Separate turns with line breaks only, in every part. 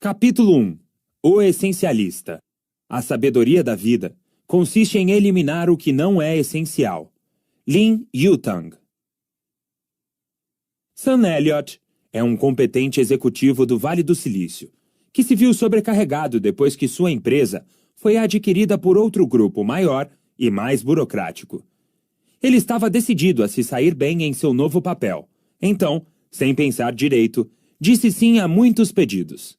Capítulo 1. O essencialista. A sabedoria da vida consiste em eliminar o que não é essencial. Lin Yutang. Sam Elliott é um competente executivo do Vale do Silício, que se viu sobrecarregado depois que sua empresa foi adquirida por outro grupo maior e mais burocrático. Ele estava decidido a se sair bem em seu novo papel. Então, sem pensar direito, disse sim a muitos pedidos.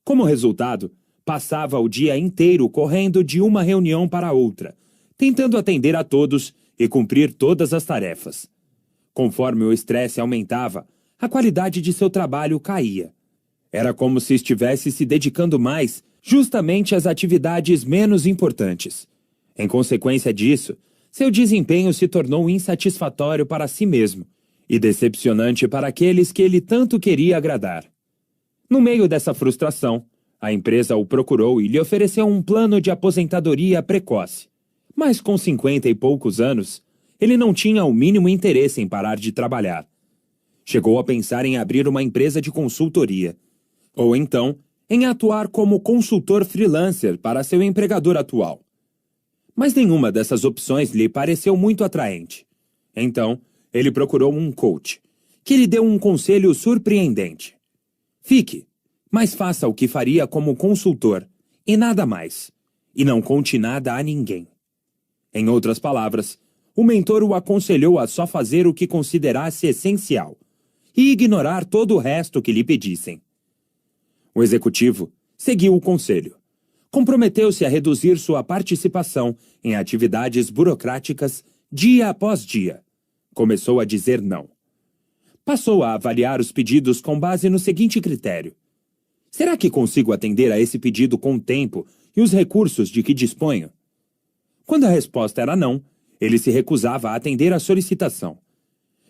Como resultado, passava o dia inteiro correndo de uma reunião para outra, tentando atender a todos e cumprir todas as tarefas. Conforme o estresse aumentava, a qualidade de seu trabalho caía. Era como se estivesse se dedicando mais justamente às atividades menos importantes. Em consequência disso, seu desempenho se tornou insatisfatório para si mesmo e decepcionante para aqueles que ele tanto queria agradar. No meio dessa frustração, a empresa o procurou e lhe ofereceu um plano de aposentadoria precoce. Mas com 50 e poucos anos, ele não tinha o mínimo interesse em parar de trabalhar. Chegou a pensar em abrir uma empresa de consultoria, ou então em atuar como consultor freelancer para seu empregador atual. Mas nenhuma dessas opções lhe pareceu muito atraente. Então, ele procurou um coach, que lhe deu um conselho surpreendente. Fique, mas faça o que faria como consultor, e nada mais. E não conte nada a ninguém. Em outras palavras, o mentor o aconselhou a só fazer o que considerasse essencial, e ignorar todo o resto que lhe pedissem. O executivo seguiu o conselho. Comprometeu-se a reduzir sua participação em atividades burocráticas dia após dia. Começou a dizer não. Passou a avaliar os pedidos com base no seguinte critério: será que consigo atender a esse pedido com o tempo e os recursos de que disponho? Quando a resposta era não, ele se recusava a atender a solicitação.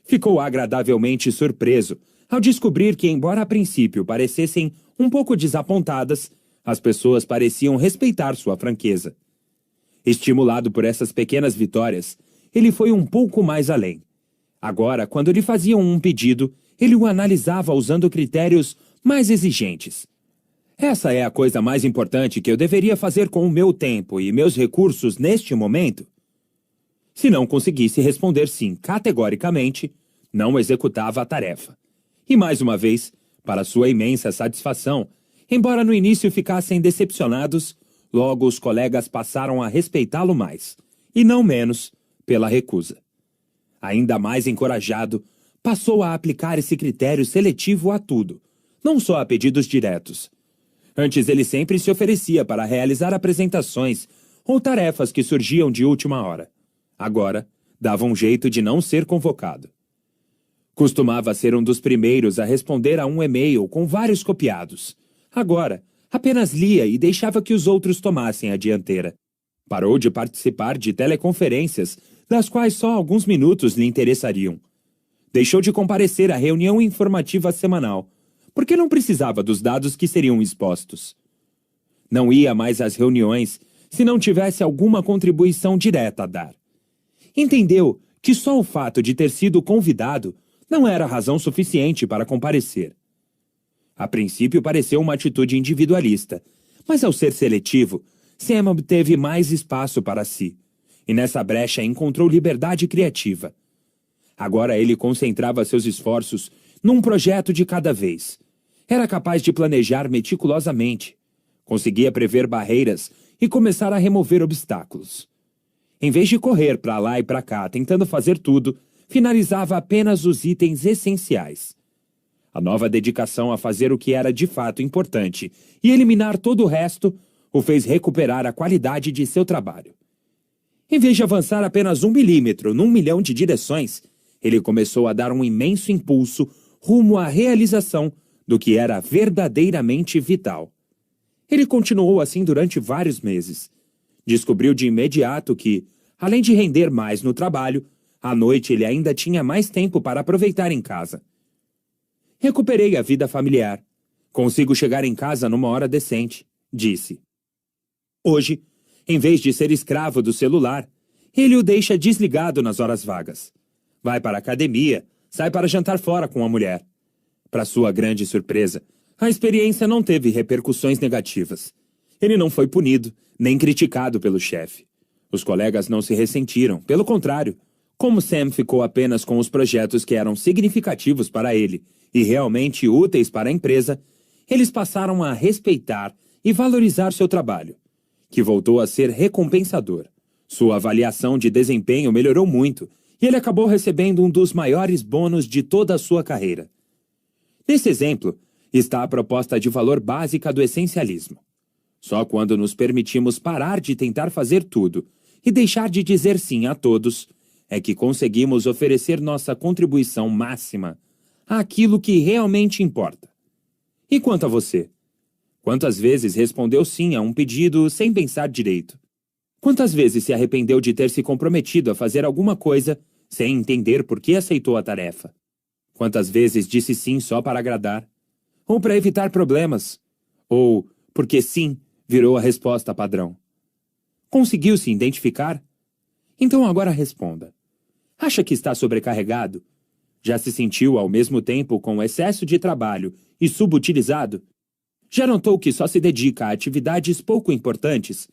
Ficou agradavelmente surpreso ao descobrir que, embora a princípio parecessem um pouco desapontadas, as pessoas pareciam respeitar sua franqueza. Estimulado por essas pequenas vitórias, ele foi um pouco mais além. Agora, quando lhe faziam um pedido, ele o analisava usando critérios mais exigentes. Essa é a coisa mais importante que eu deveria fazer com o meu tempo e meus recursos neste momento? Se não conseguisse responder sim categoricamente, não executava a tarefa. E mais uma vez, para sua imensa satisfação, embora no início ficassem decepcionados, logo os colegas passaram a respeitá-lo mais, e não menos, pela recusa. Ainda mais encorajado, passou a aplicar esse critério seletivo a tudo, não só a pedidos diretos. Antes ele sempre se oferecia para realizar apresentações ou tarefas que surgiam de última hora. Agora, dava um jeito de não ser convocado. Costumava ser um dos primeiros a responder a um e-mail com vários copiados. Agora, apenas lia e deixava que os outros tomassem a dianteira. Parou de participar de teleconferências, das quais só alguns minutos lhe interessariam. Deixou de comparecer à reunião informativa semanal, porque não precisava dos dados que seriam expostos. Não ia mais às reuniões se não tivesse alguma contribuição direta a dar. Entendeu que só o fato de ter sido convidado não era razão suficiente para comparecer. A princípio pareceu uma atitude individualista, mas ao ser seletivo, Sam obteve mais espaço para si, e nessa brecha encontrou liberdade criativa. Agora ele concentrava seus esforços num projeto de cada vez. Era capaz de planejar meticulosamente. Conseguia prever barreiras e começar a remover obstáculos. Em vez de correr para lá e para cá tentando fazer tudo, finalizava apenas os itens essenciais. A nova dedicação a fazer o que era de fato importante e eliminar todo o resto o fez recuperar a qualidade de seu trabalho. Em vez de avançar apenas 1 milímetro num milhão de direções, ele começou a dar um imenso impulso rumo à realização do que era verdadeiramente vital. Ele continuou assim durante vários meses. Descobriu de imediato que, além de render mais no trabalho, à noite ele ainda tinha mais tempo para aproveitar em casa. Recuperei a vida familiar. Consigo chegar em casa numa hora decente, disse. Hoje, em vez de ser escravo do celular, ele o deixa desligado nas horas vagas. Vai para a academia, sai para jantar fora com a mulher. Para sua grande surpresa, A experiência não teve repercussões negativas. Ele não foi punido, nem criticado pelo chefe. Os colegas não se ressentiram, pelo contrário. Como Sam ficou apenas com os projetos que eram significativos para ele e realmente úteis para a empresa, eles passaram a respeitar e valorizar seu trabalho, que voltou a ser recompensador. Sua avaliação de desempenho melhorou muito e ele acabou recebendo um dos maiores bônus de toda a sua carreira. Nesse exemplo, está a proposta de valor básica do essencialismo. Só quando nos permitimos parar de tentar fazer tudo e deixar de dizer sim a todos, é que conseguimos oferecer nossa contribuição máxima àquilo que realmente importa. E quanto a você? Quantas vezes respondeu sim a um pedido sem pensar direito? Quantas vezes se arrependeu de ter se comprometido a fazer alguma coisa sem entender por que aceitou a tarefa? Quantas vezes disse sim só para agradar? Ou para evitar problemas? Ou porque sim virou a resposta padrão? Conseguiu se identificar? Então agora responda. Acha que está sobrecarregado? Já se sentiu ao mesmo tempo com excesso de trabalho e subutilizado? Já notou que só se dedica a atividades pouco importantes?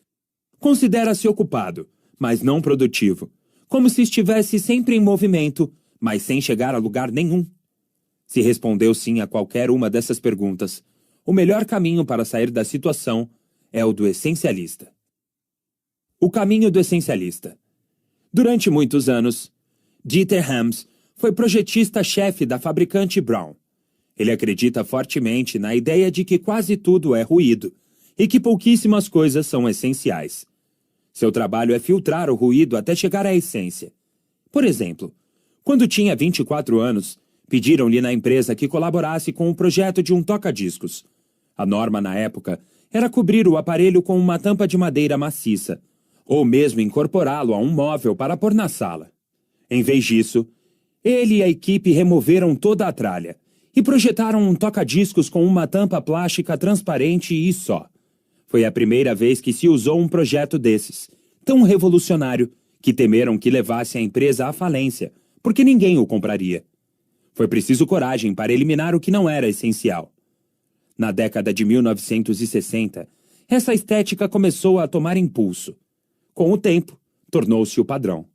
Considera-se ocupado, mas não produtivo, como se estivesse sempre em movimento, mas sem chegar a lugar nenhum? Se respondeu sim a qualquer uma dessas perguntas, o melhor caminho para sair da situação é o do essencialista. O caminho do essencialista. Durante muitos anos, Dieter Hammes foi projetista-chefe da fabricante Brown. Ele acredita fortemente na ideia de que quase tudo é ruído e que pouquíssimas coisas são essenciais. Seu trabalho é filtrar o ruído até chegar à essência. Por exemplo, quando tinha 24 anos, pediram-lhe na empresa que colaborasse com o projeto de um toca-discos. A norma na época era cobrir o aparelho com uma tampa de madeira maciça, ou mesmo incorporá-lo a um móvel para pôr na sala. Em vez disso, ele e a equipe removeram toda a tralha e projetaram um toca-discos com uma tampa plástica transparente e só. Foi a primeira vez que se usou um projeto desses, tão revolucionário que temeram que levasse a empresa à falência, porque ninguém o compraria. Foi preciso coragem para eliminar o que não era essencial. Na década de 1960, essa estética começou a tomar impulso. Com o tempo, tornou-se o padrão.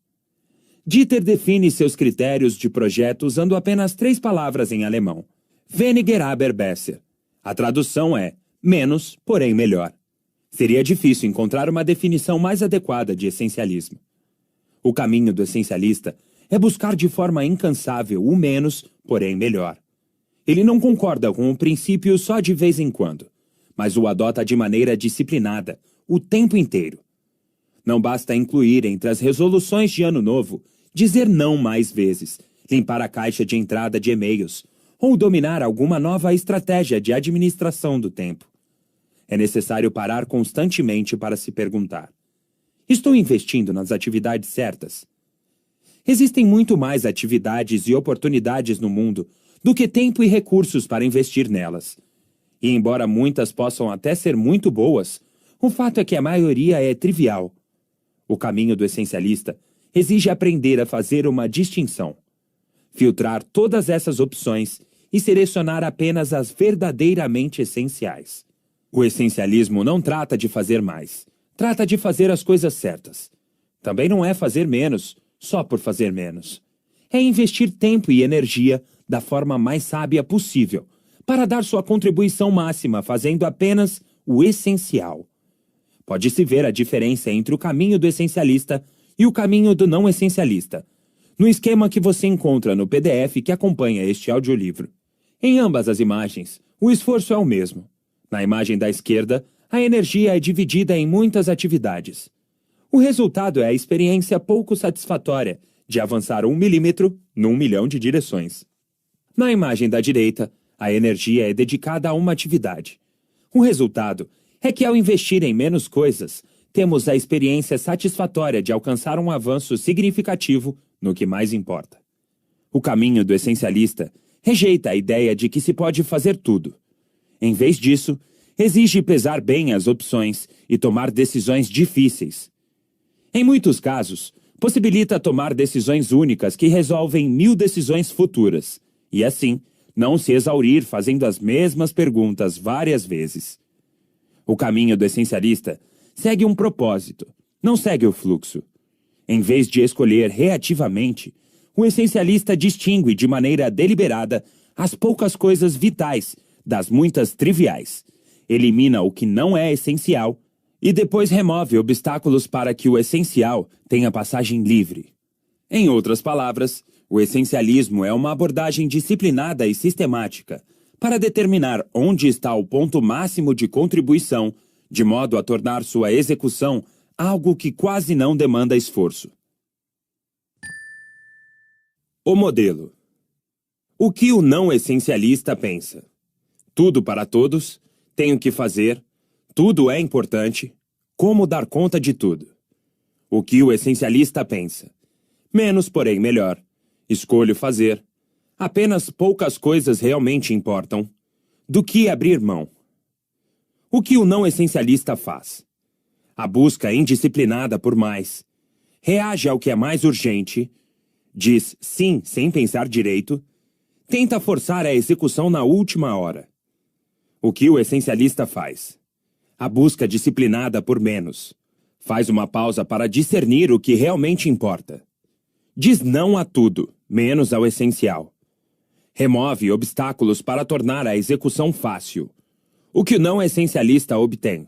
Dieter define seus critérios de projeto usando apenas 3 palavras em alemão. Weniger aber besser. A tradução é menos, porém melhor. Seria difícil encontrar uma definição mais adequada de essencialismo. O caminho do essencialista é buscar de forma incansável o menos, porém melhor. Ele não concorda com o princípio só de vez em quando, mas o adota de maneira disciplinada, o tempo inteiro. Não basta incluir entre as resoluções de ano novo dizer não mais vezes, limpar a caixa de entrada de e-mails ou dominar alguma nova estratégia de administração do tempo. É necessário parar constantemente para se perguntar: estou investindo nas atividades certas? Existem muito mais atividades e oportunidades no mundo do que tempo e recursos para investir nelas. E embora muitas possam até ser muito boas, o fato é que a maioria é trivial. O caminho do essencialista exige aprender a fazer uma distinção, filtrar todas essas opções e selecionar apenas as verdadeiramente essenciais. O essencialismo não trata de fazer mais, trata de fazer as coisas certas. Também não é fazer menos, só por fazer menos. É investir tempo e energia da forma mais sábia possível, para dar sua contribuição máxima fazendo apenas o essencial. Pode-se ver a diferença entre o caminho do essencialista e o caminho do não essencialista, no esquema que você encontra no PDF que acompanha este audiolivro. Em ambas as imagens, o esforço é o mesmo. Na imagem da esquerda, a energia é dividida em muitas atividades. O resultado é a experiência pouco satisfatória de avançar 1 milímetro num milhão de direções. Na imagem da direita, a energia é dedicada a uma atividade. O resultado é que, ao investir em menos coisas, temos a experiência satisfatória de alcançar um avanço significativo no que mais importa. O caminho do essencialista rejeita a ideia de que se pode fazer tudo. Em vez disso, exige pesar bem as opções e tomar decisões difíceis. Em muitos casos, possibilita tomar decisões únicas que resolvem 1000 decisões futuras, e assim, Não se exaurir fazendo as mesmas perguntas várias vezes. O caminho do essencialista segue um propósito, não segue o fluxo. Em vez de escolher reativamente, o essencialista distingue de maneira deliberada as poucas coisas vitais das muitas triviais, elimina o que não é essencial e depois remove obstáculos para que o essencial tenha passagem livre. Em outras palavras, o essencialismo é uma abordagem disciplinada e sistemática para determinar onde está o ponto máximo de contribuição, de modo a tornar sua execução algo que quase não demanda esforço. O modelo. O que o não essencialista pensa? Tudo para todos, tenho que fazer, tudo é importante, como dar conta de tudo. O que o essencialista pensa? Menos, porém, melhor. Escolho fazer. Apenas poucas coisas realmente importam. Do que abrir mão? O que o não essencialista faz? A busca indisciplinada por mais. Reage ao que é mais urgente. Diz sim sem pensar direito. Tenta forçar a execução na última hora. O que o essencialista faz? A busca disciplinada por menos. Faz uma pausa para discernir o que realmente importa. Diz não a tudo, menos ao essencial. Remove obstáculos para tornar a execução fácil. O que o não essencialista obtém?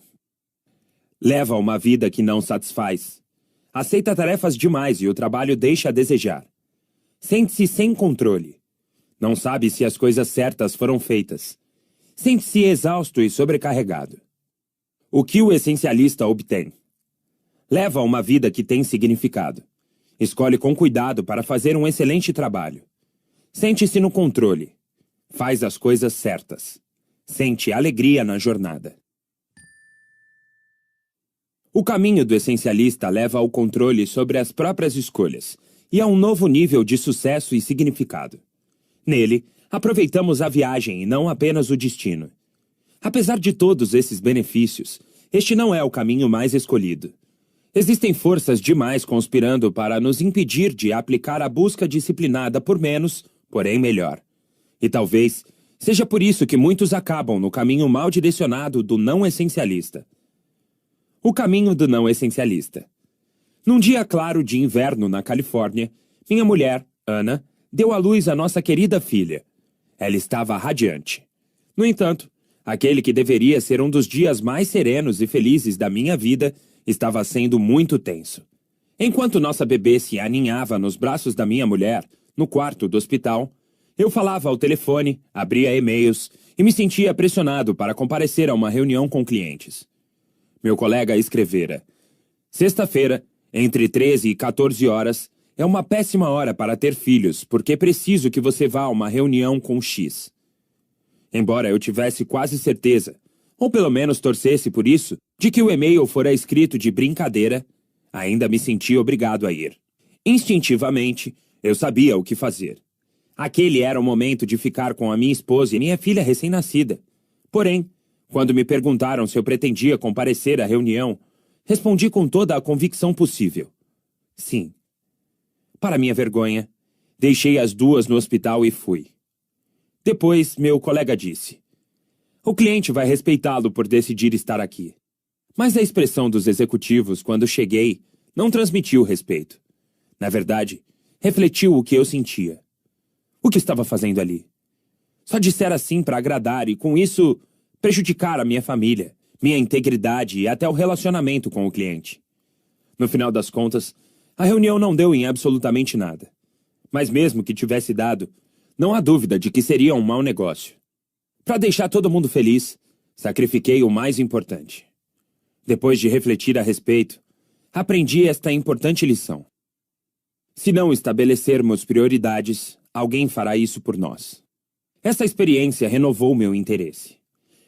Leva uma vida que não satisfaz. Aceita tarefas demais e o trabalho deixa a desejar. Sente-se sem controle. Não sabe se as coisas certas foram feitas. Sente-se exausto e sobrecarregado. O que o essencialista obtém? Leva uma vida que tem significado. Escolhe com cuidado para fazer um excelente trabalho. Sente-se no controle. Faz as coisas certas. Sente alegria na jornada. O caminho do essencialista leva ao controle sobre as próprias escolhas e a um novo nível de sucesso e significado. Nele, aproveitamos a viagem e não apenas o destino. Apesar de todos esses benefícios, este não é o caminho mais escolhido. Existem forças demais conspirando para nos impedir de aplicar a busca disciplinada por menos, porém melhor. E talvez seja por isso que muitos acabam no caminho mal direcionado do não essencialista. O caminho do não essencialista. Num dia claro de inverno na Califórnia, minha mulher, Ana, deu à luz a nossa querida filha. Ela estava radiante. No entanto, aquele que deveria ser um dos dias mais serenos e felizes da minha vida estava sendo muito tenso. Enquanto nossa bebê se aninhava nos braços da minha mulher, no quarto do hospital, eu falava ao telefone, abria e-mails e me sentia pressionado para comparecer a uma reunião com clientes. Meu colega escrevera: sexta-feira, entre 13 e 14 horas, é uma péssima hora para ter filhos, porque preciso que você vá a uma reunião com X. Embora eu tivesse quase certeza, ou pelo menos torcesse por isso, de que o e-mail fora escrito de brincadeira, ainda me senti obrigado a ir. Instintivamente, eu sabia o que fazer. Aquele era o momento de ficar com a minha esposa e minha filha recém-nascida. Porém, quando me perguntaram se eu pretendia comparecer à reunião, respondi com toda a convicção possível. Sim. Para minha vergonha, deixei as duas no hospital e fui. Depois, meu colega disse: o cliente vai respeitá-lo por decidir estar aqui. Mas a expressão dos executivos quando cheguei não transmitiu respeito. Na verdade, refletiu o que eu sentia. O que estava fazendo ali? Só dissera sim para agradar e, com isso, prejudicar a minha família, minha integridade e até o relacionamento com o cliente. No final das contas, a reunião não deu em absolutamente nada. Mas mesmo que tivesse dado, não há dúvida de que seria um mau negócio. Para deixar todo mundo feliz, sacrifiquei o mais importante. Depois de refletir a respeito, aprendi esta importante lição. Se não estabelecermos prioridades, alguém fará isso por nós. Essa experiência renovou meu interesse.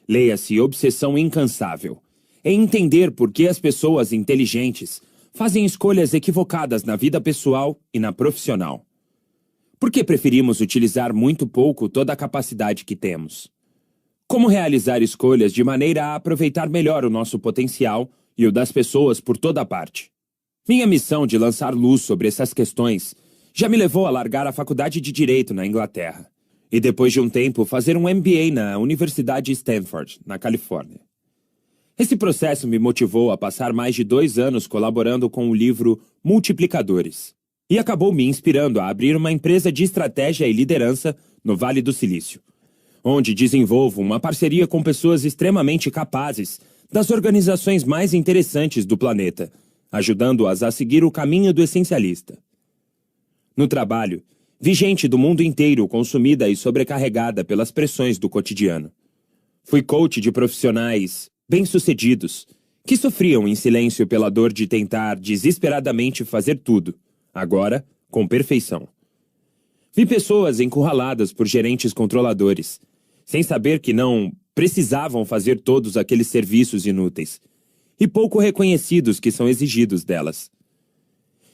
Leia-se obsessão incansável. É entender por que as pessoas inteligentes fazem escolhas equivocadas na vida pessoal e na profissional. Por que preferimos utilizar muito pouco toda a capacidade que temos? Como realizar escolhas de maneira a aproveitar melhor o nosso potencial e o das pessoas por toda parte? Minha missão de lançar luz sobre essas questões já me levou a largar a faculdade de Direito na Inglaterra. e depois de um tempo fazer um MBA na Universidade Stanford, na Califórnia. Esse processo me motivou a passar mais de 2 anos colaborando com o livro Multiplicadores, e acabou me inspirando a abrir uma empresa de estratégia e liderança no Vale do Silício, onde desenvolvo uma parceria com pessoas extremamente capazes das organizações mais interessantes do planeta, ajudando-as a seguir o caminho do essencialista. No trabalho, vi gente do mundo inteiro consumida e sobrecarregada pelas pressões do cotidiano. Fui coach de profissionais bem-sucedidos que sofriam em silêncio pela dor de tentar desesperadamente fazer tudo, agora com perfeição. Vi pessoas encurraladas por gerentes controladores, sem saber que não precisavam fazer todos aqueles serviços inúteis e pouco reconhecidos que são exigidos delas.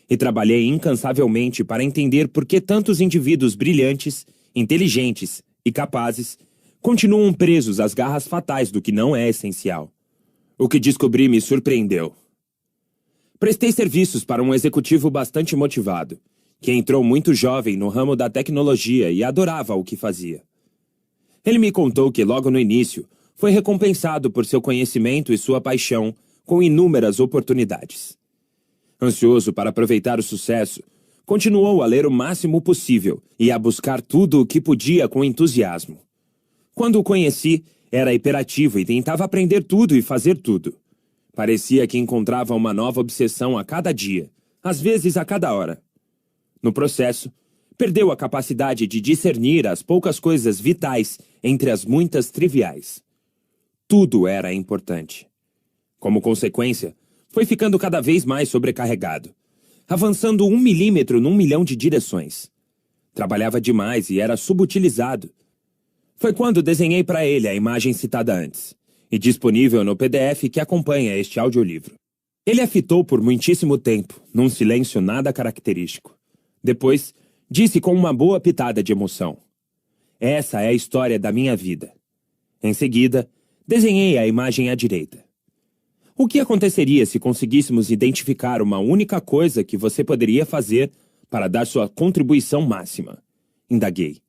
E trabalhei incansavelmente para entender por que tantos indivíduos brilhantes, inteligentes e capazes continuam presos às garras fatais do que não é essencial. O que descobri me surpreendeu. Prestei serviços para um executivo bastante motivado, que entrou muito jovem no ramo da tecnologia e adorava o que fazia. Ele me contou que logo no início foi recompensado por seu conhecimento e sua paixão com inúmeras oportunidades. Ansioso para aproveitar o sucesso, continuou a ler o máximo possível e a buscar tudo o que podia com entusiasmo. Quando o conheci, era hiperativo e tentava aprender tudo e fazer tudo. Parecia que encontrava uma nova obsessão a cada dia, às vezes a cada hora. No processo, perdeu a capacidade de discernir as poucas coisas vitais entre as muitas triviais. Tudo era importante. Como consequência, foi ficando cada vez mais sobrecarregado, avançando 1 milímetro num milhão de direções. Trabalhava demais e era subutilizado. Foi quando desenhei para ele a imagem citada antes, e disponível no PDF que acompanha este audiolivro. Ele a fitou por muitíssimo tempo, num silêncio nada característico. Depois, disse com uma boa pitada de emoção: "Essa é a história da minha vida." Em seguida, desenhei a imagem à direita. O que aconteceria se conseguíssemos identificar uma única coisa que você poderia fazer para dar sua contribuição máxima? Indaguei.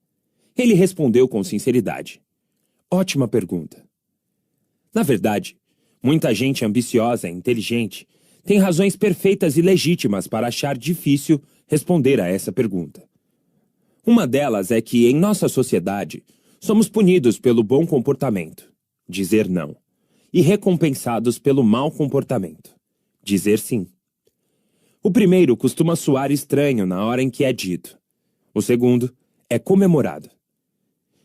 Ele respondeu com sinceridade: "Ótima pergunta." Na verdade, muita gente ambiciosa e inteligente tem razões perfeitas e legítimas para achar difícil responder a essa pergunta. Uma delas é que, em nossa sociedade, somos punidos pelo bom comportamento, dizer não, e recompensados pelo mau comportamento, dizer sim. O primeiro costuma soar estranho na hora em que é dito. O segundo é comemorado.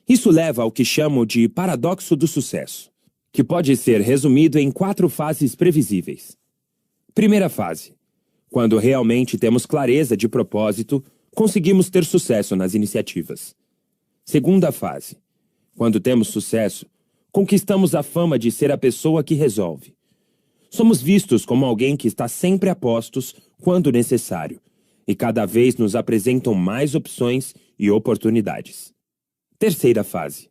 Isso leva ao que chamo de paradoxo do sucesso, que pode ser resumido em 4 fases previsíveis. Primeira fase: quando realmente temos clareza de propósito, conseguimos ter sucesso nas iniciativas. Segunda fase: quando temos sucesso, conquistamos a fama de ser a pessoa que resolve. Somos vistos como alguém que está sempre a postos quando necessário, e cada vez nos apresentam mais opções e oportunidades. Terceira fase: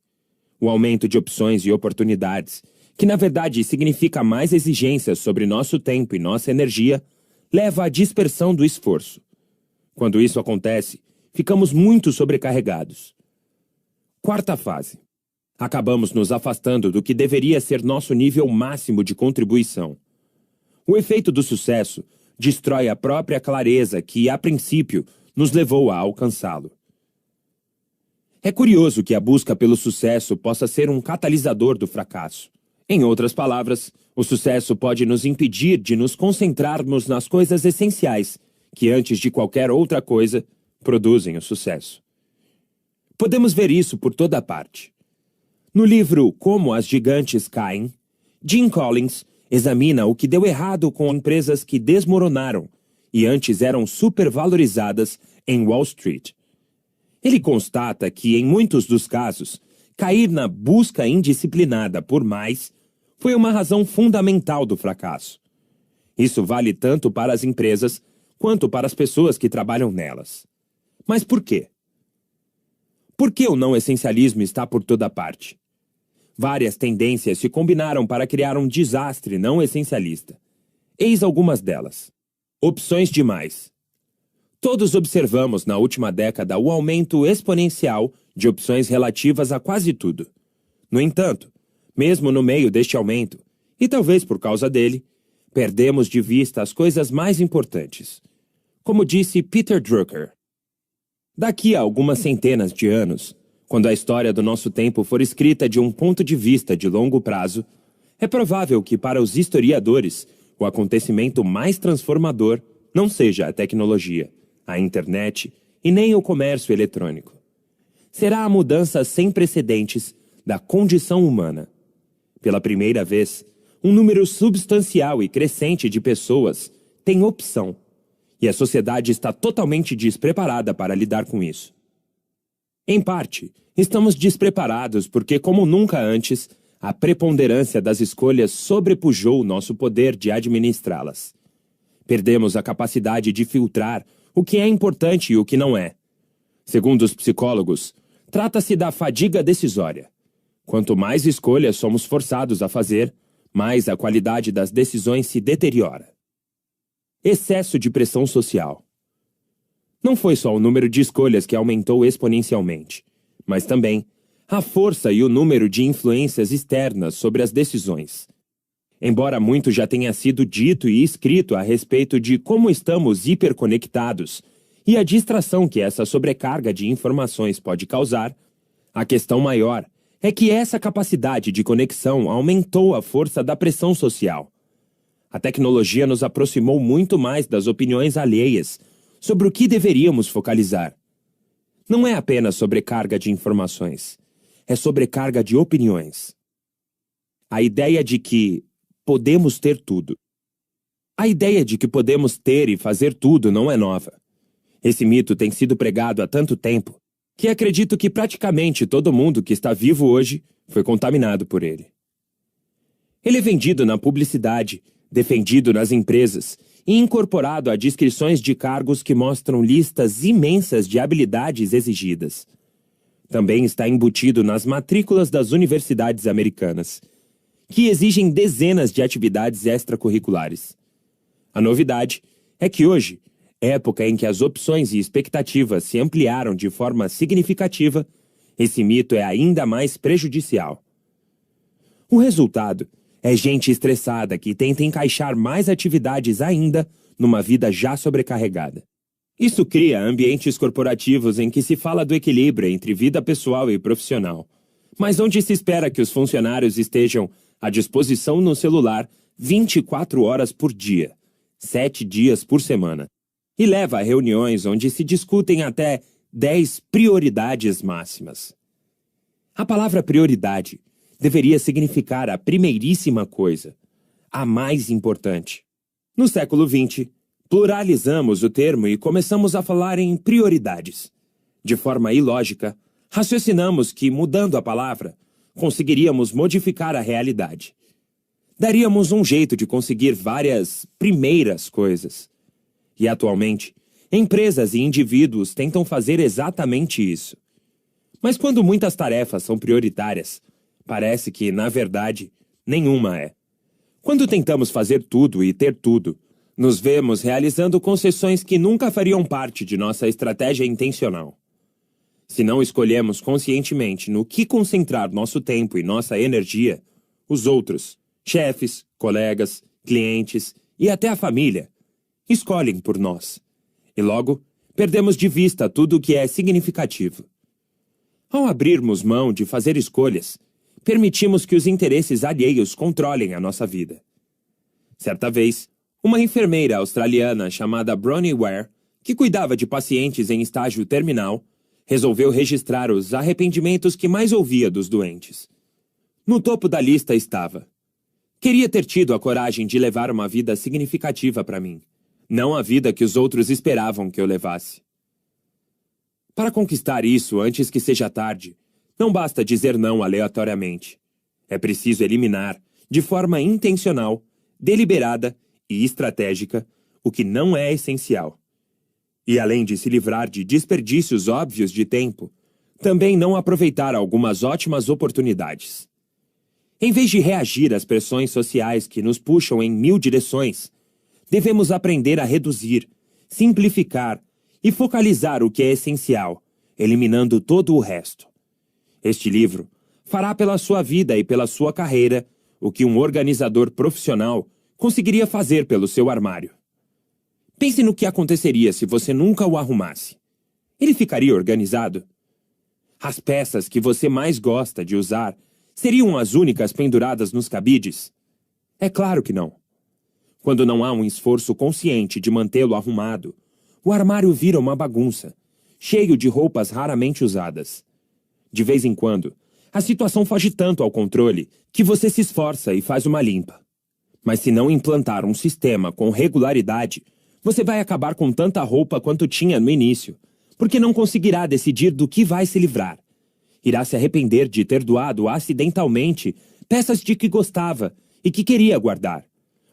o aumento de opções e oportunidades, que na verdade significa mais exigências sobre nosso tempo e nossa energia, leva à dispersão do esforço. Quando isso acontece, ficamos muito sobrecarregados. Quarta fase: acabamos nos afastando do que deveria ser nosso nível máximo de contribuição. O efeito do sucesso destrói a própria clareza que, a princípio, nos levou a alcançá-lo. É curioso que a busca pelo sucesso possa ser um catalisador do fracasso. Em outras palavras, o sucesso pode nos impedir de nos concentrarmos nas coisas essenciais, que antes de qualquer outra coisa, produzem o sucesso. Podemos ver isso por toda parte. No livro Como as Gigantes Caem, Jim Collins examina o que deu errado com empresas que desmoronaram e antes eram supervalorizadas em Wall Street. Ele constata que, em muitos dos casos, cair na busca indisciplinada por mais foi uma razão fundamental do fracasso. Isso vale tanto para as empresas quanto para as pessoas que trabalham nelas. Mas por quê? Por que o não essencialismo está por toda parte? Várias tendências se combinaram para criar um desastre não essencialista. Eis algumas delas. Opções demais. Todos observamos na última década o aumento exponencial de opções relativas a quase tudo. No entanto, mesmo no meio deste aumento, e talvez por causa dele, perdemos de vista as coisas mais importantes. Como disse Peter Drucker, daqui a algumas centenas de anos, quando a história do nosso tempo for escrita de um ponto de vista de longo prazo, é provável que para os historiadores o acontecimento mais transformador não seja a tecnologia, a internet e nem o comércio eletrônico. Será a mudança sem precedentes da condição humana. Pela primeira vez, um número substancial e crescente de pessoas tem opção, e a sociedade está totalmente despreparada para lidar com isso. Em parte, estamos despreparados porque, como nunca antes, a preponderância das escolhas sobrepujou nosso poder de administrá-las. Perdemos a capacidade de filtrar o que é importante e o que não é. Segundo os psicólogos, trata-se da fadiga decisória. Quanto mais escolhas somos forçados a fazer, mais a qualidade das decisões se deteriora. Excesso de pressão social. Não foi só o número de escolhas que aumentou exponencialmente, mas também a força e o número de influências externas sobre as decisões. Embora muito já tenha sido dito e escrito a respeito de como estamos hiperconectados e a distração que essa sobrecarga de informações pode causar, a questão maior é que essa capacidade de conexão aumentou a força da pressão social. A tecnologia nos aproximou muito mais das opiniões alheias sobre o que deveríamos focalizar. Não é apenas sobrecarga de informações, é sobrecarga de opiniões. A ideia de que podemos ter tudo. A ideia de que podemos ter e fazer tudo não é nova. Esse mito tem sido pregado há tanto tempo que acredito que praticamente todo mundo que está vivo hoje foi contaminado por ele. Ele é vendido na publicidade, defendido nas empresas e incorporado a descrições de cargos que mostram listas imensas de habilidades exigidas. Também está embutido nas matrículas das universidades americanas, que exigem dezenas de atividades extracurriculares. A novidade é que hoje, época em que as opções e expectativas se ampliaram de forma significativa, esse mito é ainda mais prejudicial. O resultado é gente estressada que tenta encaixar mais atividades ainda numa vida já sobrecarregada. Isso cria ambientes corporativos em que se fala do equilíbrio entre vida pessoal e profissional, mas onde se espera que os funcionários estejam à disposição no celular 24 horas por dia, 7 dias por semana, e leva a reuniões onde se discutem até 10 prioridades máximas. A palavra prioridade deveria significar a primeiríssima coisa, a mais importante. No século XX, pluralizamos o termo e começamos a falar em prioridades. De forma ilógica, raciocinamos que, mudando a palavra, conseguiríamos modificar a realidade. Daríamos um jeito de conseguir várias primeiras coisas. E, atualmente, empresas e indivíduos tentam fazer exatamente isso. Mas quando muitas tarefas são prioritárias, parece que, na verdade, nenhuma é. Quando tentamos fazer tudo e ter tudo, nos vemos realizando concessões que nunca fariam parte de nossa estratégia intencional. Se não escolhemos conscientemente no que concentrar nosso tempo e nossa energia, os outros, chefes, colegas, clientes e até a família, escolhem por nós. E logo, perdemos de vista tudo o que é significativo. Ao abrirmos mão de fazer escolhas, permitimos que os interesses alheios controlem a nossa vida. Certa vez, uma enfermeira australiana chamada Bronnie Ware, que cuidava de pacientes em estágio terminal, resolveu registrar os arrependimentos que mais ouvia dos doentes. No topo da lista estava: queria ter tido a coragem de levar uma vida significativa para mim, não a vida que os outros esperavam que eu levasse. Para conquistar isso antes que seja tarde, não basta dizer não aleatoriamente. É preciso eliminar, de forma intencional, deliberada e estratégica, o que não é essencial. E além de se livrar de desperdícios óbvios de tempo, também não aproveitar algumas ótimas oportunidades. Em vez de reagir às pressões sociais que nos puxam em 1000 direções, devemos aprender a reduzir, simplificar e focalizar o que é essencial, eliminando todo o resto. Este livro fará pela sua vida e pela sua carreira o que um organizador profissional conseguiria fazer pelo seu armário. Pense no que aconteceria se você nunca o arrumasse. Ele ficaria organizado? As peças que você mais gosta de usar seriam as únicas penduradas nos cabides? É claro que não. Quando não há um esforço consciente de mantê-lo arrumado, o armário vira uma bagunça, cheio de roupas raramente usadas. De vez em quando, a situação foge tanto ao controle que você se esforça e faz uma limpa. Mas se não implantar um sistema com regularidade, você vai acabar com tanta roupa quanto tinha no início, porque não conseguirá decidir do que vai se livrar. Irá se arrepender de ter doado acidentalmente peças de que gostava e que queria guardar.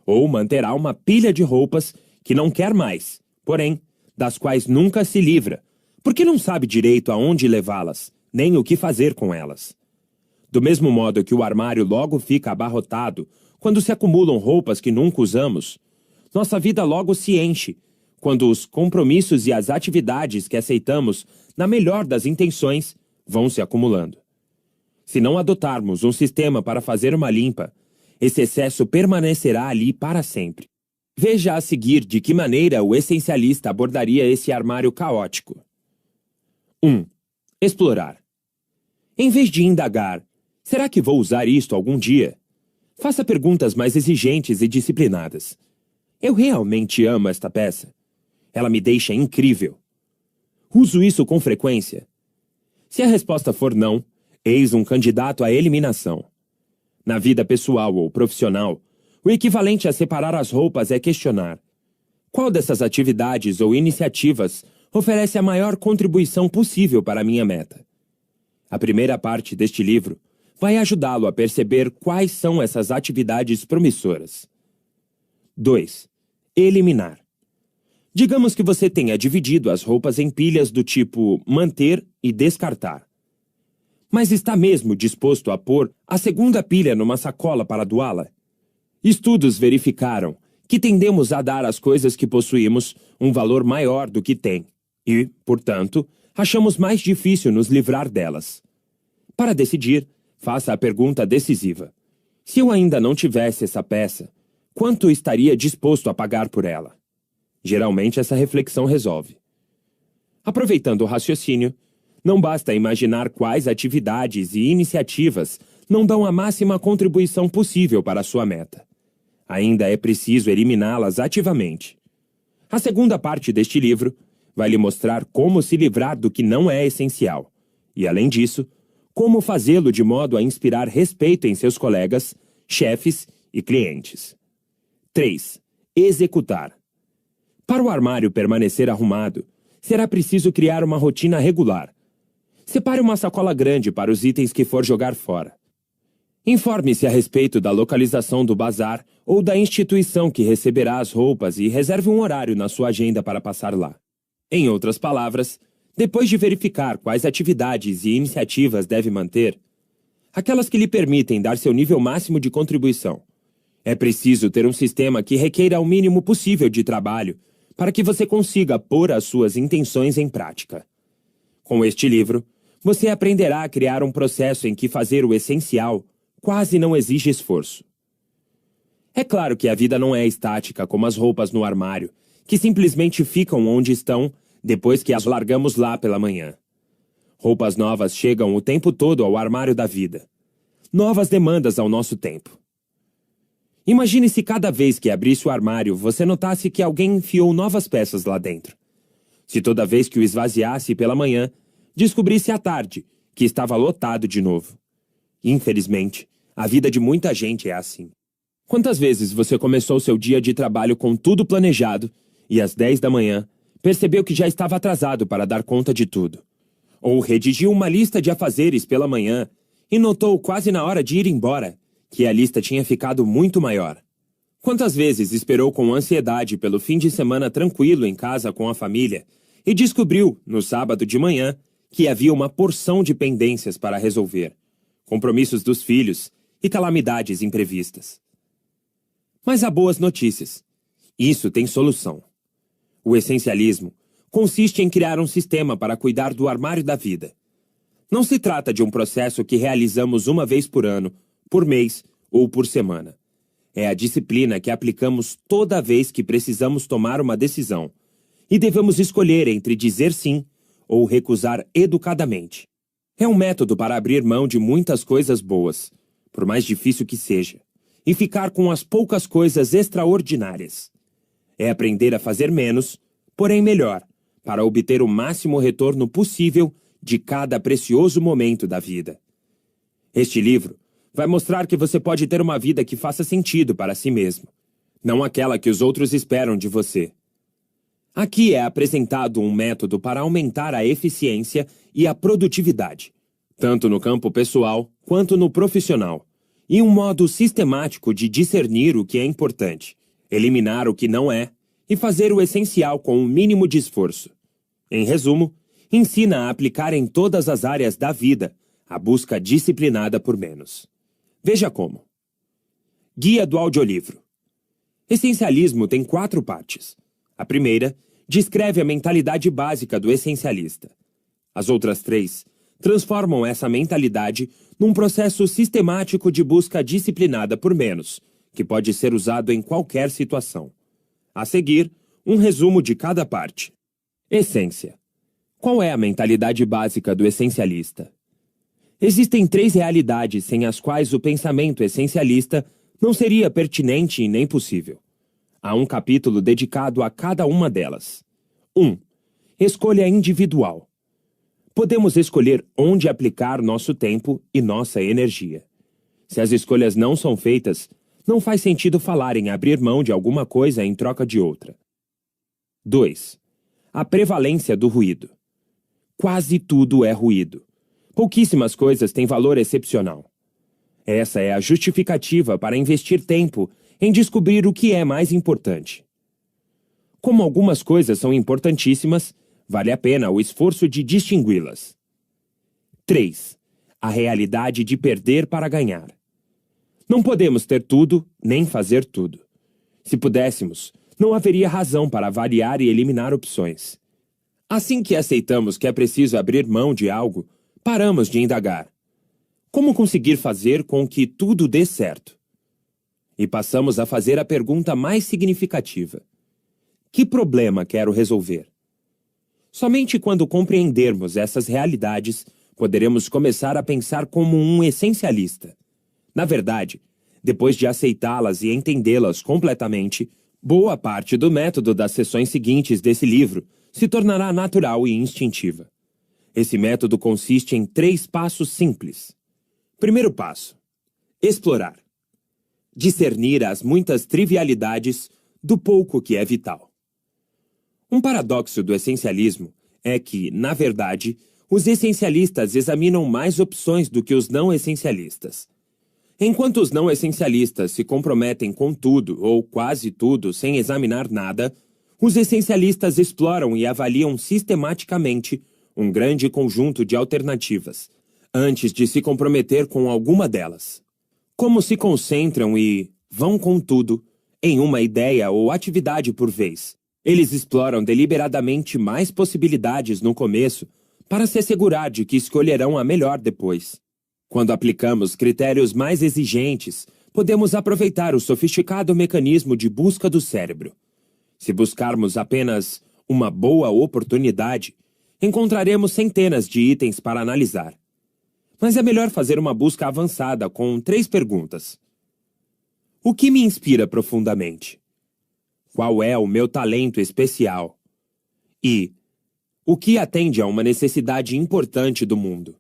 Ou manterá uma pilha de roupas que não quer mais, porém, das quais nunca se livra, porque não sabe direito aonde levá-las, nem o que fazer com elas. Do mesmo modo que o armário logo fica abarrotado quando se acumulam roupas que nunca usamos, nossa vida logo se enche quando os compromissos e as atividades que aceitamos, na melhor das intenções, vão se acumulando. Se não adotarmos um sistema para fazer uma limpa, esse excesso permanecerá ali para sempre. Veja a seguir de que maneira o essencialista abordaria esse armário caótico. 1. Explorar. Em vez de indagar, será que vou usar isto algum dia? Faça perguntas mais exigentes e disciplinadas. Eu realmente amo esta peça. Ela me deixa incrível. Uso isso com frequência? Se a resposta for não, eis um candidato à eliminação. Na vida pessoal ou profissional, o equivalente a separar as roupas é questionar: qual dessas atividades ou iniciativas oferece a maior contribuição possível para a minha meta? A primeira parte deste livro vai ajudá-lo a perceber quais são essas atividades promissoras. 2. Eliminar. Digamos que você tenha dividido as roupas em pilhas do tipo manter e descartar. Mas está mesmo disposto a pôr a segunda pilha numa sacola para doá-la? Estudos verificaram que tendemos a dar às coisas que possuímos um valor maior do que têm e, portanto, achamos mais difícil nos livrar delas. Para decidir, faça a pergunta decisiva: se eu ainda não tivesse essa peça, quanto estaria disposto a pagar por ela? Geralmente essa reflexão resolve. Aproveitando o raciocínio, não basta imaginar quais atividades e iniciativas não dão a máxima contribuição possível para a sua meta. Ainda é preciso eliminá-las ativamente. A segunda parte deste livro vai lhe mostrar como se livrar do que não é essencial e, além disso, como fazê-lo de modo a inspirar respeito em seus colegas, chefes e clientes. 3. Executar. Para o armário permanecer arrumado, será preciso criar uma rotina regular. Separe uma sacola grande para os itens que for jogar fora. Informe-se a respeito da localização do bazar ou da instituição que receberá as roupas e reserve um horário na sua agenda para passar lá. Em outras palavras, depois de verificar quais atividades e iniciativas deve manter, aquelas que lhe permitem dar seu nível máximo de contribuição, é preciso ter um sistema que requeira o mínimo possível de trabalho para que você consiga pôr as suas intenções em prática. Com este livro, você aprenderá a criar um processo em que fazer o essencial quase não exige esforço. É claro que a vida não é estática como as roupas no armário, que simplesmente ficam onde estão depois que as largamos lá pela manhã. Roupas novas chegam o tempo todo ao armário da vida. Novas demandas ao nosso tempo. Imagine se cada vez que abrisse o armário você notasse que alguém enfiou novas peças lá dentro. Se toda vez que o esvaziasse pela manhã, descobrisse à tarde que estava lotado de novo. Infelizmente, a vida de muita gente é assim. Quantas vezes você começou seu dia de trabalho com tudo planejado e às 10 da manhã percebeu que já estava atrasado para dar conta de tudo? Ou redigiu uma lista de afazeres pela manhã e notou quase na hora de ir embora que a lista tinha ficado muito maior? Quantas vezes esperou com ansiedade pelo fim de semana tranquilo em casa com a família e descobriu, no sábado de manhã, que havia uma porção de pendências para resolver, compromissos dos filhos e calamidades imprevistas? Mas há boas notícias. Isso tem solução. O essencialismo consiste em criar um sistema para cuidar do armário da vida. Não se trata de um processo que realizamos uma vez por ano, por mês ou por semana. É a disciplina que aplicamos toda vez que precisamos tomar uma decisão e devemos escolher entre dizer sim ou recusar educadamente. É um método para abrir mão de muitas coisas boas, por mais difícil que seja, e ficar com as poucas coisas extraordinárias. É aprender a fazer menos, porém melhor, para obter o máximo retorno possível de cada precioso momento da vida. Este livro vai mostrar que você pode ter uma vida que faça sentido para si mesmo, não aquela que os outros esperam de você. Aqui é apresentado um método para aumentar a eficiência e a produtividade, tanto no campo pessoal quanto no profissional, e um modo sistemático de discernir o que é importante, eliminar o que não é e fazer o essencial com o mínimo de esforço. Em resumo, ensina a aplicar em todas as áreas da vida a busca disciplinada por menos. Veja como. Guia do audiolivro. Essencialismo tem 4 partes. A primeira descreve a mentalidade básica do essencialista. As outras 3 transformam essa mentalidade num processo sistemático de busca disciplinada por menos, que pode ser usado em qualquer situação. A seguir, um resumo de cada parte. Essência. Qual é a mentalidade básica do essencialista? Existem 3 realidades sem as quais o pensamento essencialista não seria pertinente e nem possível. Há um capítulo dedicado a cada uma delas. 1. Escolha individual. Podemos escolher onde aplicar nosso tempo e nossa energia. Se as escolhas não são feitas, não faz sentido falar em abrir mão de alguma coisa em troca de outra. 2. A prevalência do ruído. Quase tudo é ruído. Pouquíssimas coisas têm valor excepcional. Essa é a justificativa para investir tempo em descobrir o que é mais importante. Como algumas coisas são importantíssimas, vale a pena o esforço de distingui-las. 3. A realidade de perder para ganhar. Não podemos ter tudo, nem fazer tudo. Se pudéssemos, não haveria razão para variar e eliminar opções. Assim que aceitamos que é preciso abrir mão de algo, paramos de indagar. Como conseguir fazer com que tudo dê certo? E passamos a fazer a pergunta mais significativa. Que problema quero resolver? Somente quando compreendermos essas realidades, poderemos começar a pensar como um essencialista. Na verdade, depois de aceitá-las e entendê-las completamente, boa parte do método das sessões seguintes desse livro se tornará natural e instintiva. Esse método consiste em 3 passos simples. Primeiro passo: explorar. Discernir as muitas trivialidades do pouco que é vital. Um paradoxo do essencialismo é que, na verdade, os essencialistas examinam mais opções do que os não essencialistas. Enquanto os não essencialistas se comprometem com tudo ou quase tudo sem examinar nada, os essencialistas exploram e avaliam sistematicamente um grande conjunto de alternativas, antes de se comprometer com alguma delas. Como se concentram e vão com tudo em uma ideia ou atividade por vez, eles exploram deliberadamente mais possibilidades no começo para se assegurar de que escolherão a melhor depois. Quando aplicamos critérios mais exigentes, podemos aproveitar o sofisticado mecanismo de busca do cérebro. Se buscarmos apenas uma boa oportunidade, encontraremos centenas de itens para analisar. Mas é melhor fazer uma busca avançada com 3 perguntas. O que me inspira profundamente? Qual é o meu talento especial? E o que atende a uma necessidade importante do mundo?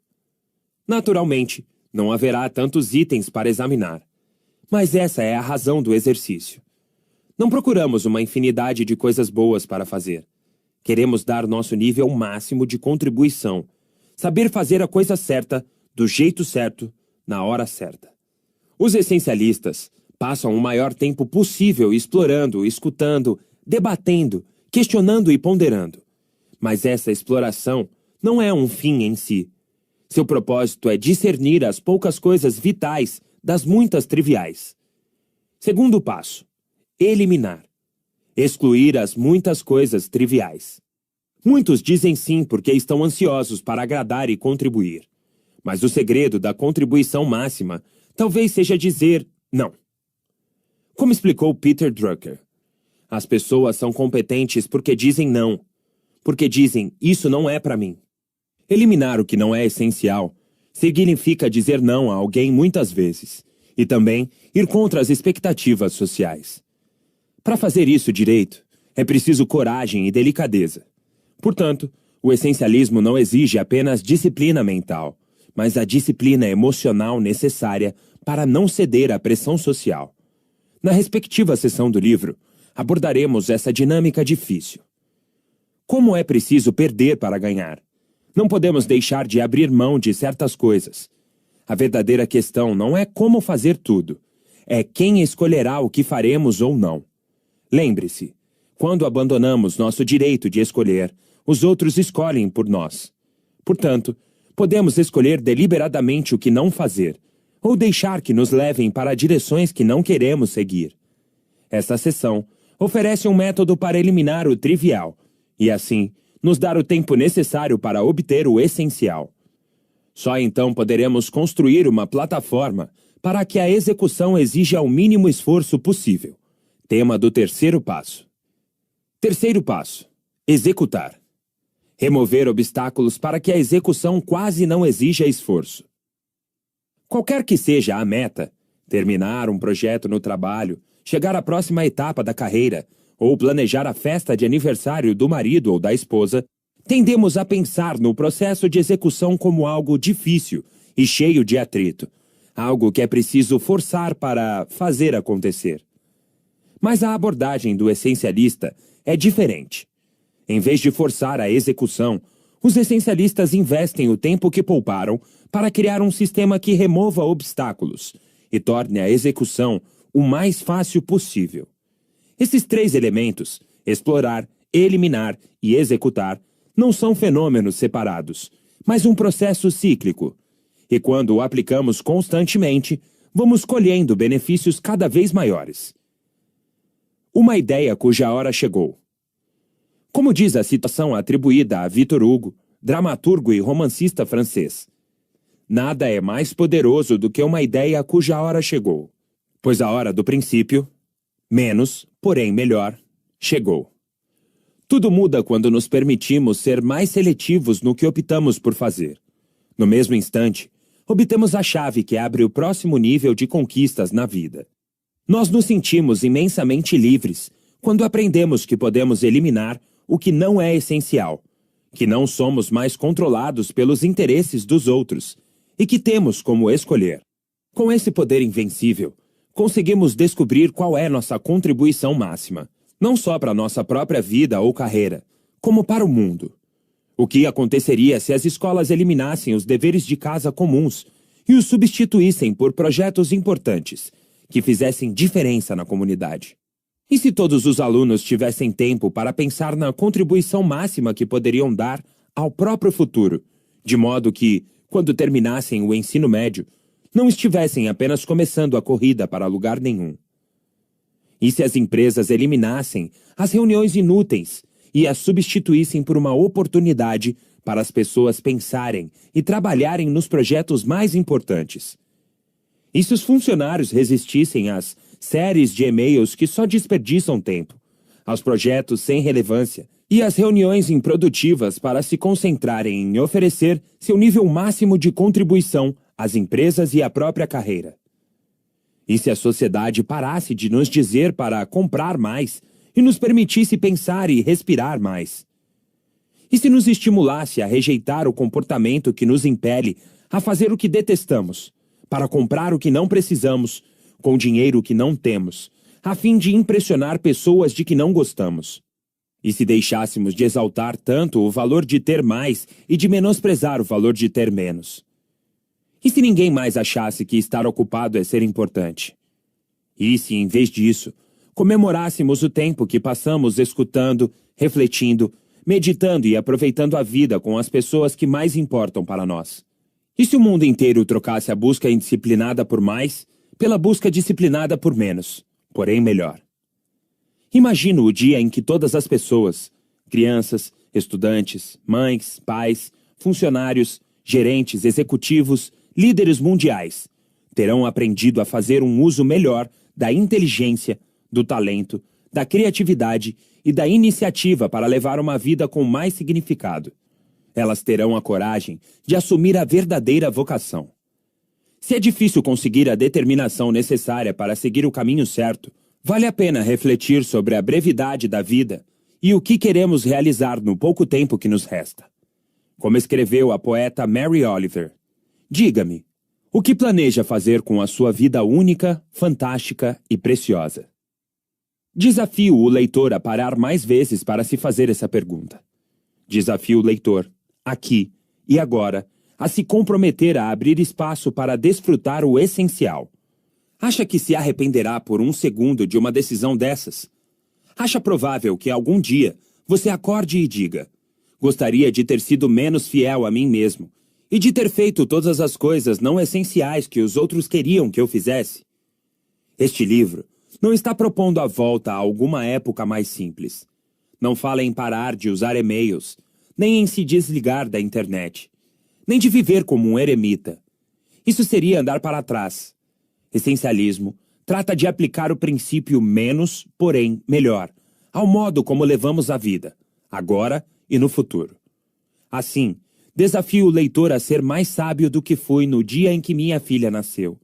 Naturalmente, não haverá tantos itens para examinar. Mas essa é a razão do exercício. Não procuramos uma infinidade de coisas boas para fazer. Queremos dar nosso nível máximo de contribuição, saber fazer a coisa certa, do jeito certo, na hora certa. Os essencialistas passam o maior tempo possível explorando, escutando, debatendo, questionando e ponderando. Mas essa exploração não é um fim em si. Seu propósito é discernir as poucas coisas vitais das muitas triviais. Segundo passo: eliminar. Excluir as muitas coisas triviais. Muitos dizem sim porque estão ansiosos para agradar e contribuir. Mas o segredo da contribuição máxima talvez seja dizer não. Como explicou Peter Drucker, as pessoas são competentes porque dizem não, porque dizem isso não é para mim. Eliminar o que não é essencial significa dizer não a alguém muitas vezes e também ir contra as expectativas sociais. Para fazer isso direito, é preciso coragem e delicadeza. Portanto, o essencialismo não exige apenas disciplina mental, mas a disciplina emocional necessária para não ceder à pressão social. Na respectiva seção do livro, abordaremos essa dinâmica difícil. Como é preciso perder para ganhar? Não podemos deixar de abrir mão de certas coisas. A verdadeira questão não é como fazer tudo, é quem escolherá o que faremos ou não. Lembre-se, quando abandonamos nosso direito de escolher, os outros escolhem por nós. Portanto, podemos escolher deliberadamente o que não fazer, ou deixar que nos levem para direções que não queremos seguir. Esta seção oferece um método para eliminar o trivial e, assim, nos dar o tempo necessário para obter o essencial. Só então poderemos construir uma plataforma para que a execução exija o mínimo esforço possível. Tema do terceiro passo. Terceiro passo: executar. Remover obstáculos para que a execução quase não exija esforço. Qualquer que seja a meta, terminar um projeto no trabalho, chegar à próxima etapa da carreira ou planejar a festa de aniversário do marido ou da esposa, tendemos a pensar no processo de execução como algo difícil e cheio de atrito, algo que é preciso forçar para fazer acontecer. Mas a abordagem do essencialista é diferente. Em vez de forçar a execução, os essencialistas investem o tempo que pouparam para criar um sistema que remova obstáculos e torne a execução o mais fácil possível. Esses três elementos, explorar, eliminar e executar, não são fenômenos separados, mas um processo cíclico. E quando o aplicamos constantemente, vamos colhendo benefícios cada vez maiores. Uma ideia cuja hora chegou. Como diz a citação atribuída a Victor Hugo, dramaturgo e romancista francês, nada é mais poderoso do que uma ideia cuja hora chegou, pois a hora do princípio, menos, porém melhor, chegou. Tudo muda quando nos permitimos ser mais seletivos no que optamos por fazer. No mesmo instante, obtemos a chave que abre o próximo nível de conquistas na vida. Nós nos sentimos imensamente livres quando aprendemos que podemos eliminar o que não é essencial, que não somos mais controlados pelos interesses dos outros e que temos como escolher. Com esse poder invencível, conseguimos descobrir qual é nossa contribuição máxima, não só para nossa própria vida ou carreira, como para o mundo. O que aconteceria se as escolas eliminassem os deveres de casa comuns e os substituíssem por projetos importantes, que fizessem diferença na comunidade? E se todos os alunos tivessem tempo para pensar na contribuição máxima que poderiam dar ao próprio futuro, de modo que, quando terminassem o ensino médio, não estivessem apenas começando a corrida para lugar nenhum? E se as empresas eliminassem as reuniões inúteis e as substituíssem por uma oportunidade para as pessoas pensarem e trabalharem nos projetos mais importantes? E se os funcionários resistissem às séries de e-mails que só desperdiçam tempo, aos projetos sem relevância e às reuniões improdutivas para se concentrarem em oferecer seu nível máximo de contribuição às empresas e à própria carreira? E se a sociedade parasse de nos dizer para comprar mais e nos permitisse pensar e respirar mais? E se nos estimulasse a rejeitar o comportamento que nos impele a fazer o que detestamos, para comprar o que não precisamos, com dinheiro que não temos, a fim de impressionar pessoas de que não gostamos? E se deixássemos de exaltar tanto o valor de ter mais e de menosprezar o valor de ter menos? E se ninguém mais achasse que estar ocupado é ser importante? E se, em vez disso, comemorássemos o tempo que passamos escutando, refletindo, meditando e aproveitando a vida com as pessoas que mais importam para nós? E se o mundo inteiro trocasse a busca indisciplinada por mais pela busca disciplinada por menos, porém melhor? Imagino o dia em que todas as pessoas, crianças, estudantes, mães, pais, funcionários, Gerentes, executivos, líderes mundiais terão aprendido a fazer um uso melhor da inteligência, do talento, da criatividade e da iniciativa para levar uma vida com mais significado. Elas terão a coragem de assumir a verdadeira vocação. Se é difícil conseguir a determinação necessária para seguir o caminho certo, vale a pena refletir sobre a brevidade da vida e o que queremos realizar no pouco tempo que nos resta. Como escreveu a poeta Mary Oliver, diga-me, o que planeja fazer com a sua vida única, fantástica e preciosa? Desafio o leitor a parar mais vezes para se fazer essa pergunta. Desafio o leitor, aqui e agora, a se comprometer a abrir espaço para desfrutar o essencial. Acha que se arrependerá por um segundo de uma decisão dessas? Acha provável que algum dia você acorde e diga: gostaria de ter sido menos fiel a mim mesmo e de ter feito todas as coisas não essenciais que os outros queriam que eu fizesse? Este livro não está propondo a volta a alguma época mais simples. Não fala em parar de usar e-mails, nem em se desligar da internet, nem de viver como um eremita. Isso seria andar para trás. Essencialismo trata de aplicar o princípio menos, porém melhor, ao modo como levamos a vida, agora e no futuro. Assim, desafio o leitor a ser mais sábio do que fui no dia em que minha filha nasceu.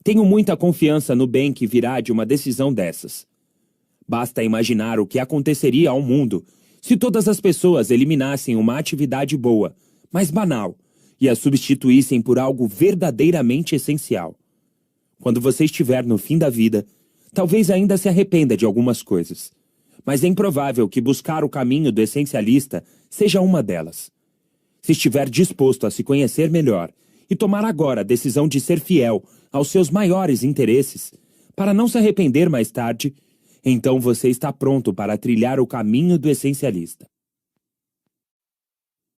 Tenho muita confiança no bem que virá de uma decisão dessas. Basta imaginar o que aconteceria ao mundo se todas as pessoas eliminassem uma atividade boa, mas banal, e a substituíssem por algo verdadeiramente essencial. Quando você estiver no fim da vida, talvez ainda se arrependa de algumas coisas, mas é improvável que buscar o caminho do essencialista seja uma delas. Se estiver disposto a se conhecer melhor e tomar agora a decisão de ser fiel aos seus maiores interesses, para não se arrepender mais tarde, então você está pronto para trilhar o caminho do essencialista.